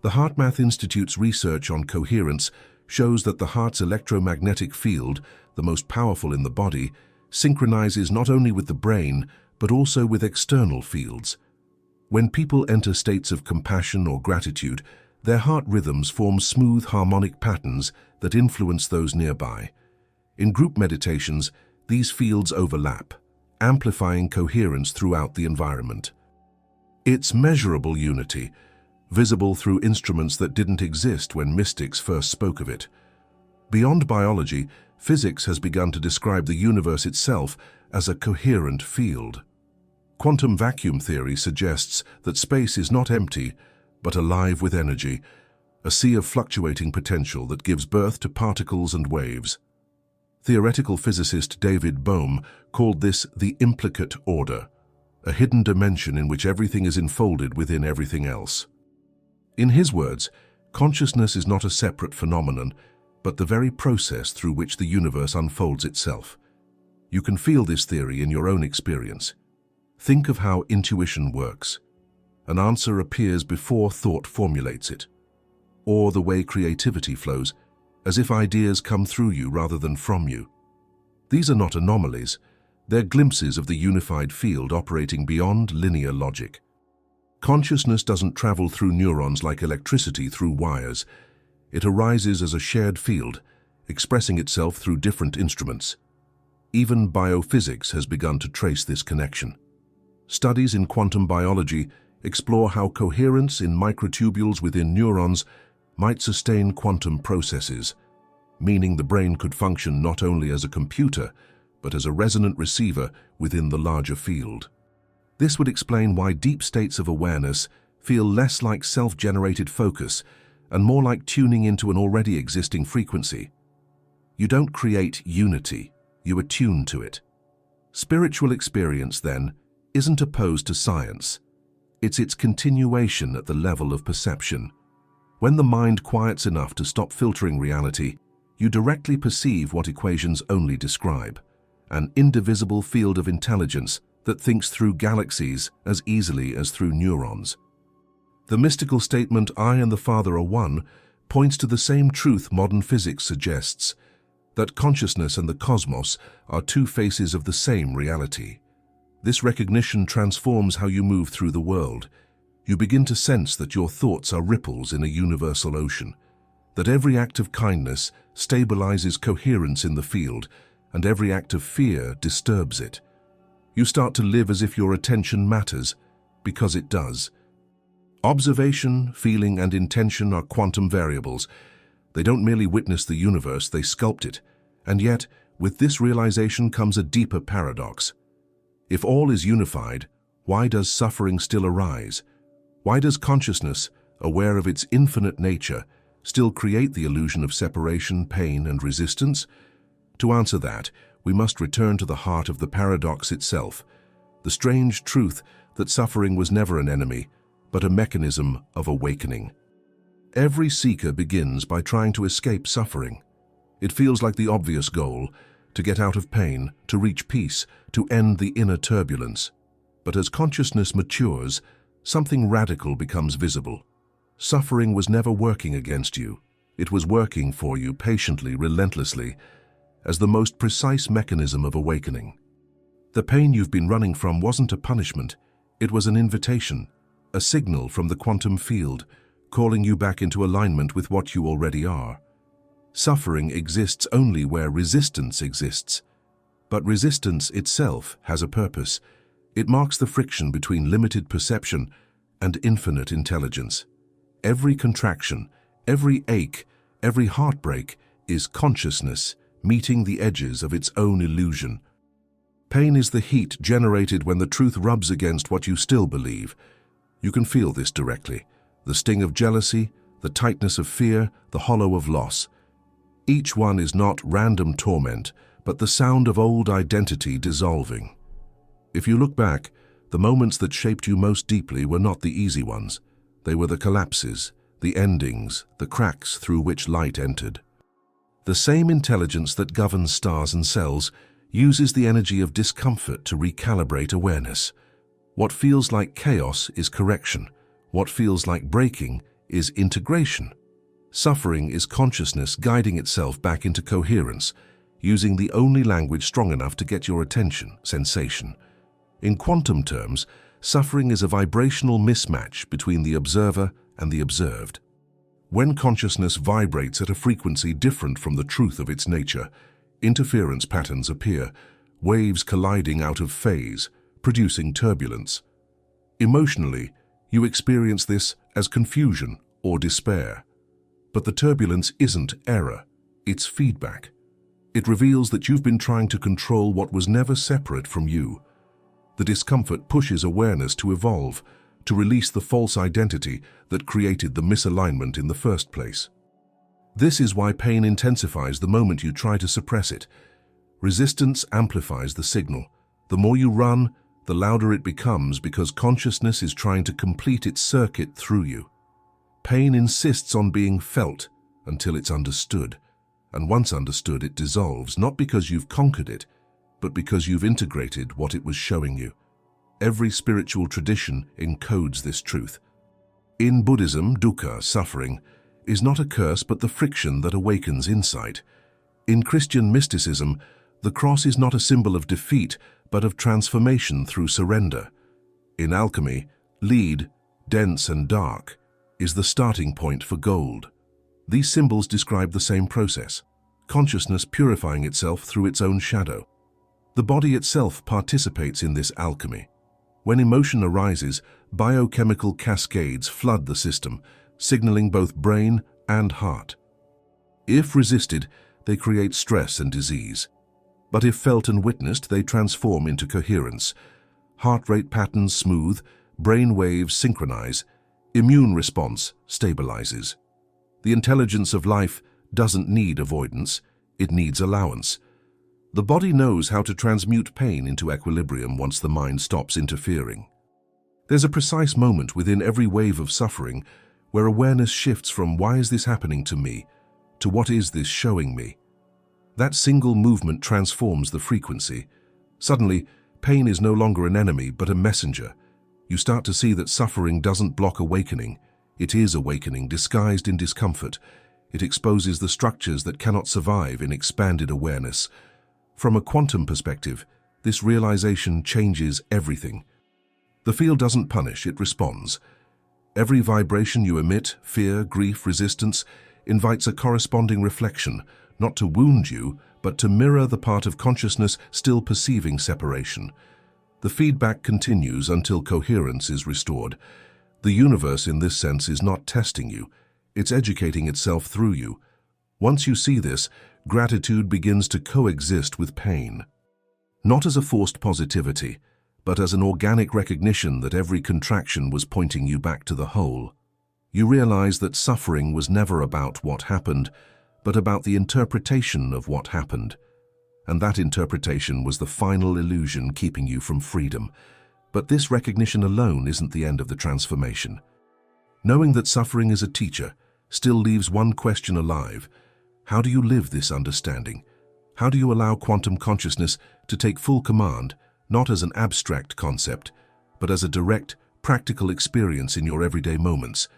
The HeartMath Institute's research on coherence shows that the heart's electromagnetic field, the most powerful in the body, synchronizes not only with the brain, but also with external fields. When people enter states of compassion or gratitude, their heart rhythms form smooth harmonic patterns that influence those nearby. In group meditations, these fields overlap, amplifying coherence throughout the environment. It's measurable unity, visible through instruments that didn't exist when mystics first spoke of it. Beyond biology, physics has begun to describe the universe itself as a coherent field. Quantum vacuum theory suggests that space is not empty, but alive with energy, a sea of fluctuating potential that gives birth to particles and waves. Theoretical physicist David Bohm called this the implicate order, a hidden dimension in which everything is enfolded within everything else. In his words, consciousness is not a separate phenomenon, but the very process through which the universe unfolds itself. You can feel this theory in your own experience. Think of how intuition works. An answer appears before thought formulates it. Or the way creativity flows, as if ideas come through you rather than from you. These are not anomalies. They're glimpses of the unified field operating beyond linear logic. Consciousness doesn't travel through neurons like electricity through wires. It arises as a shared field, expressing itself through different instruments. Even biophysics has begun to trace this connection. Studies in quantum biology explore how coherence in microtubules within neurons might sustain quantum processes, meaning the brain could function not only as a computer, but as a resonant receiver within the larger field. This would explain why deep states of awareness feel less like self-generated focus and more like tuning into an already existing frequency. You don't create unity, you attune to it. Spiritual experience, then, isn't opposed to science. It's its continuation at the level of perception. When the mind quiets enough to stop filtering reality, you directly perceive what equations only describe, an indivisible field of intelligence that thinks through galaxies as easily as through neurons. The mystical statement, "I and the Father are one," points to the same truth modern physics suggests, that consciousness and the cosmos are two faces of the same reality. This recognition transforms how you move through the world. You begin to sense that your thoughts are ripples in a universal ocean, that every act of kindness stabilizes coherence in the field, and every act of fear disturbs it. You start to live as if your attention matters, because it does. Observation, feeling, and intention are quantum variables. They don't merely witness the universe, they sculpt it. And yet, with this realization comes a deeper paradox. If all is unified, why does suffering still arise? Why does consciousness, aware of its infinite nature, still create the illusion of separation, pain, and resistance? To answer that, we must return to the heart of the paradox itself, the strange truth that suffering was never an enemy, but a mechanism of awakening. Every seeker begins by trying to escape suffering. It feels like the obvious goal, to get out of pain, to reach peace, to end the inner turbulence. But as consciousness matures, something radical becomes visible. Suffering was never working against you. It was working for you patiently, relentlessly, as the most precise mechanism of awakening. The pain you've been running from wasn't a punishment. It was an invitation, a signal from the quantum field, calling you back into alignment with what you already are. Suffering exists only where resistance exists. But resistance itself has a purpose. It marks the friction between limited perception and infinite intelligence. Every contraction, every ache, every heartbreak is consciousness meeting the edges of its own illusion. Pain is the heat generated when the truth rubs against what you still believe. You can feel this directly. The sting of jealousy, the tightness of fear, the hollow of loss. Each one is not random torment, but the sound of old identity dissolving. If you look back, the moments that shaped you most deeply were not the easy ones. They were the collapses, the endings, the cracks through which light entered. The same intelligence that governs stars and cells uses the energy of discomfort to recalibrate awareness. What feels like chaos is correction. What feels like breaking is integration. Suffering is consciousness guiding itself back into coherence, using the only language strong enough to get your attention, sensation. In quantum terms, suffering is a vibrational mismatch between the observer and the observed. When consciousness vibrates at a frequency different from the truth of its nature, interference patterns appear, waves colliding out of phase, producing turbulence. Emotionally, you experience this as confusion or despair. But the turbulence isn't error, it's feedback. It reveals that you've been trying to control what was never separate from you. The discomfort pushes awareness to evolve, to release the false identity that created the misalignment in the first place. This is why pain intensifies the moment you try to suppress it. Resistance amplifies the signal. The more you run, the louder it becomes because consciousness is trying to complete its circuit through you. Pain insists on being felt until it's understood, and once understood it dissolves, not because you've conquered it, but because you've integrated what it was showing you. Every spiritual tradition encodes this truth. In Buddhism, dukkha, suffering, is not a curse but the friction that awakens insight. In Christian mysticism, the cross is not a symbol of defeat but of transformation through surrender. In alchemy, lead, dense and dark, is the starting point for gold. These symbols describe the same process, consciousness purifying itself through its own shadow. The body itself participates in this alchemy. When emotion arises, biochemical cascades flood the system, signaling both brain and heart. If resisted, they create stress and disease. But if felt and witnessed, they transform into coherence. Heart rate patterns smooth, brain waves synchronize, immune response stabilizes. The intelligence of life doesn't need avoidance, it needs allowance. The body knows how to transmute pain into equilibrium once the mind stops interfering. There's a precise moment within every wave of suffering where awareness shifts from "why is this happening to me?" to "what is this showing me?" That single movement transforms the frequency. Suddenly, pain is no longer an enemy but a messenger. You start to see that suffering doesn't block awakening. It is awakening disguised in discomfort. It exposes the structures that cannot survive in expanded awareness. From a quantum perspective, this realization changes everything. The field doesn't punish, it responds. Every vibration you emit, fear, grief, resistance, invites a corresponding reflection, not to wound you, but to mirror the part of consciousness still perceiving separation. The feedback continues until coherence is restored. The universe in this sense is not testing you, it's educating itself through you. Once you see this, gratitude begins to coexist with pain. Not as a forced positivity, but as an organic recognition that every contraction was pointing you back to the whole. You realize that suffering was never about what happened, but about the interpretation of what happened. And that interpretation was the final illusion keeping you from freedom. But this recognition alone isn't the end of the transformation. Knowing that suffering is a teacher still leaves one question alive. How do you live this understanding? How do you allow quantum consciousness to take full command, not as an abstract concept, but as a direct, practical experience in your everyday moments,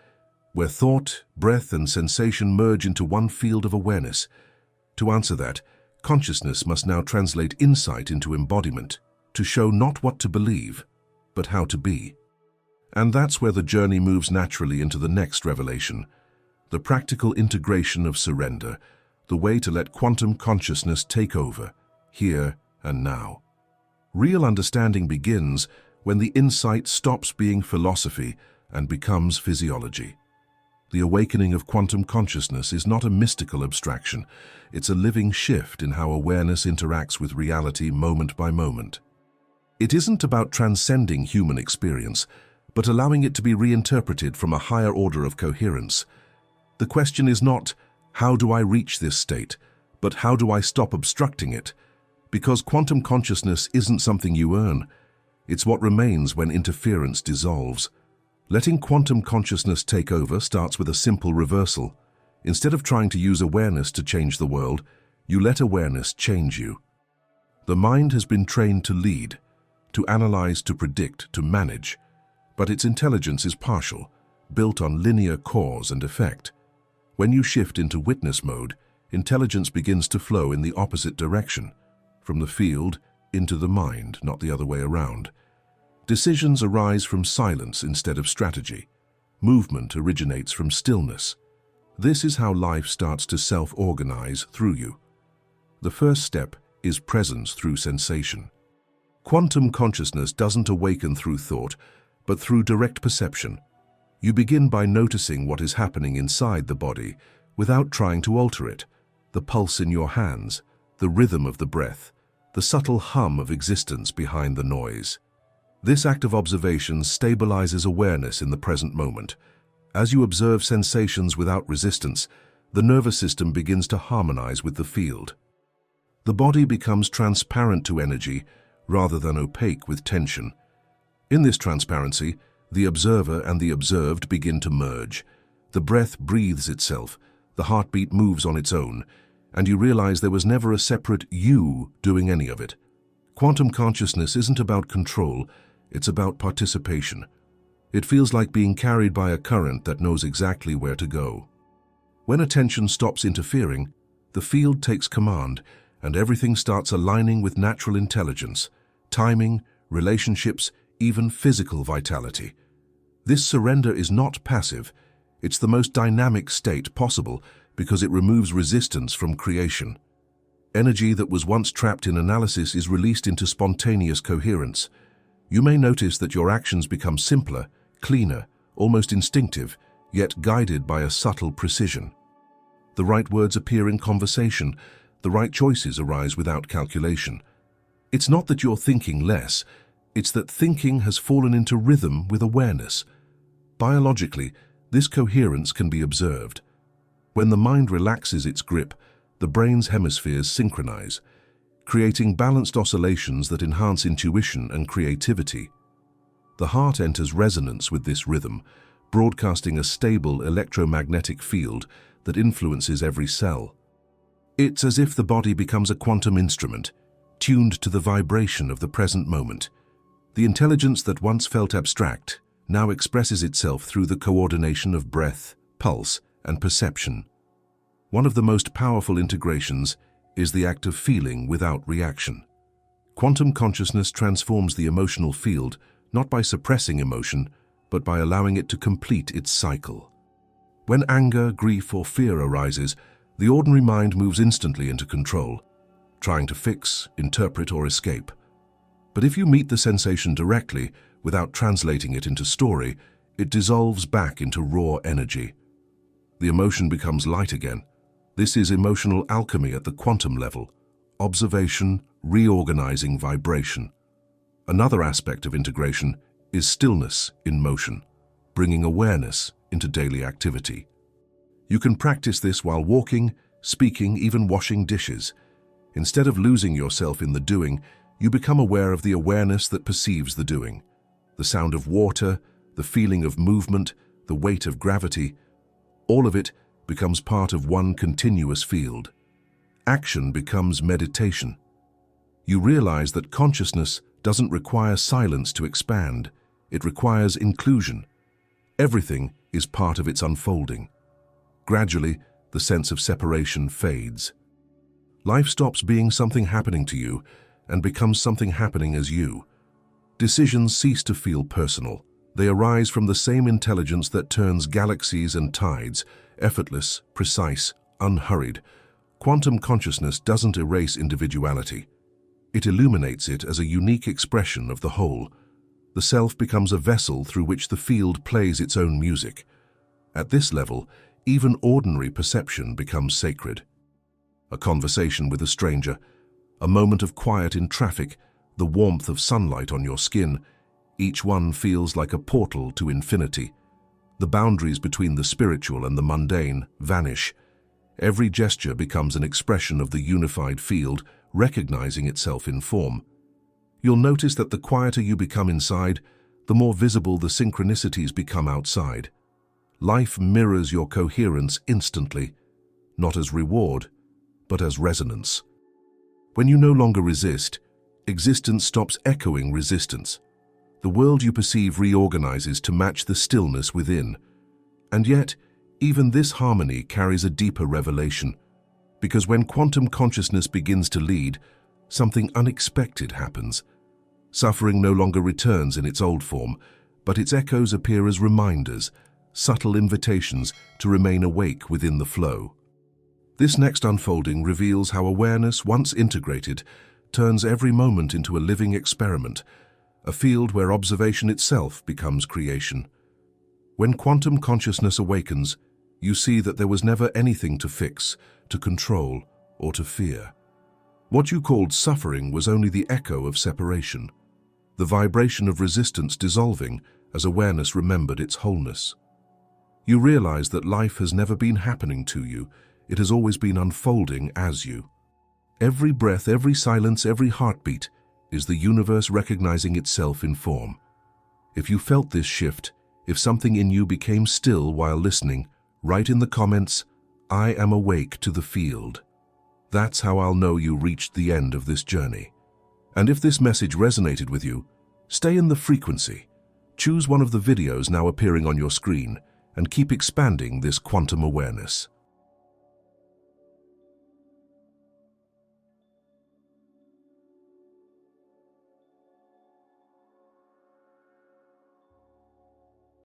where thought, breath, and sensation merge into one field of awareness? To answer that, consciousness must now translate insight into embodiment, to show not what to believe, but how to be. And that's where the journey moves naturally into the next revelation, the practical integration of surrender, the way to let quantum consciousness take over, here and now. Real understanding begins when the insight stops being philosophy and becomes physiology. The awakening of quantum consciousness is not a mystical abstraction, it's a living shift in how awareness interacts with reality moment by moment. It isn't about transcending human experience, but allowing it to be reinterpreted from a higher order of coherence. The question is not, how do I reach this state, but how do I stop obstructing it? Because quantum consciousness isn't something you earn, it's what remains when interference dissolves. Letting quantum consciousness take over starts with a simple reversal. Instead of trying to use awareness to change the world, you let awareness change you. The mind has been trained to lead, to analyze, to predict, to manage, but its intelligence is partial, built on linear cause and effect. When you shift into witness mode, intelligence begins to flow in the opposite direction, from the field into the mind, not the other way around. Decisions arise from silence instead of strategy. Movement originates from stillness. This is how life starts to self-organize through you. The first step is presence through sensation. Quantum consciousness doesn't awaken through thought, but through direct perception. You begin by noticing what is happening inside the body without trying to alter it. The pulse in your hands, the rhythm of the breath, the subtle hum of existence behind the noise. This act of observation stabilizes awareness in the present moment. As you observe sensations without resistance, the nervous system begins to harmonize with the field. The body becomes transparent to energy rather than opaque with tension. In this transparency, the observer and the observed begin to merge. The breath breathes itself, the heartbeat moves on its own, and you realize there was never a separate you doing any of it. Quantum consciousness isn't about control, it's about participation. It feels like being carried by a current that knows exactly where to go. When attention stops interfering, the field takes command, and everything starts aligning with natural intelligence, timing, relationships, even physical vitality. This surrender is not passive, it's the most dynamic state possible because it removes resistance from creation. Energy that was once trapped in analysis is released into spontaneous coherence. You may notice that your actions become simpler, cleaner, almost instinctive, yet guided by a subtle precision. The right words appear in conversation, the right choices arise without calculation. It's not that you're thinking less, it's that thinking has fallen into rhythm with awareness. Biologically, this coherence can be observed. When the mind relaxes its grip, the brain's hemispheres synchronize, creating balanced oscillations that enhance intuition and creativity. The heart enters resonance with this rhythm, broadcasting a stable electromagnetic field that influences every cell. It's as if the body becomes a quantum instrument, tuned to the vibration of the present moment. The intelligence that once felt abstract now expresses itself through the coordination of breath, pulse, and perception. One of the most powerful integrations is the act of feeling without reaction. Quantum consciousness transforms the emotional field not by suppressing emotion, but by allowing it to complete its cycle. When anger, grief, or fear arises, the ordinary mind moves instantly into control, trying to fix, interpret, or escape. But if you meet the sensation directly, without translating it into story, it dissolves back into raw energy. The emotion becomes light again. This is emotional alchemy at the quantum level. Observation, reorganizing vibration. Another aspect of integration is stillness in motion, bringing awareness into daily activity. You can practice this while walking, speaking, even washing dishes. Instead of losing yourself in the doing, you become aware of the awareness that perceives the doing. The sound of water, the feeling of movement, the weight of gravity, all of it becomes part of one continuous field. Action becomes meditation. You realize that consciousness doesn't require silence to expand, it requires inclusion. Everything is part of its unfolding. Gradually, the sense of separation fades. Life stops being something happening to you and becomes something happening as you. Decisions cease to feel personal. They arise from the same intelligence that turns galaxies and tides, effortless, precise, unhurried. Quantum consciousness doesn't erase individuality. It illuminates it as a unique expression of the whole. The self becomes a vessel through which the field plays its own music. At this level, even ordinary perception becomes sacred. A conversation with a stranger, a moment of quiet in traffic, the warmth of sunlight on your skin, each one feels like a portal to infinity. The boundaries between the spiritual and the mundane vanish. Every gesture becomes an expression of the unified field, recognizing itself in form. You'll notice that the quieter you become inside, the more visible the synchronicities become outside. Life mirrors your coherence instantly, not as reward, but as resonance. When you no longer resist, existence stops echoing resistance. The world you perceive reorganizes to match the stillness within. And yet, even this harmony carries a deeper revelation, because when quantum consciousness begins to lead, something unexpected happens. Suffering no longer returns in its old form, but its echoes appear as reminders, subtle invitations to remain awake within the flow. This next unfolding reveals how awareness, once integrated, turns every moment into a living experiment, a field where observation itself becomes creation. When quantum consciousness awakens, you see that there was never anything to fix, to control, or to fear. What you called suffering was only the echo of separation. the vibration of resistance dissolving as awareness remembered its wholeness. You realize that life has never been happening to you, it has always been unfolding as you. Every breath, every silence, every heartbeat is the universe recognizing itself in form. If you felt this shift, if something in you became still while listening, write in the comments, "I am awake to the field." That's how I'll know you reached the end of this journey. And if this message resonated with you, stay in the frequency. Choose one of the videos now appearing on your screen and keep expanding this quantum awareness.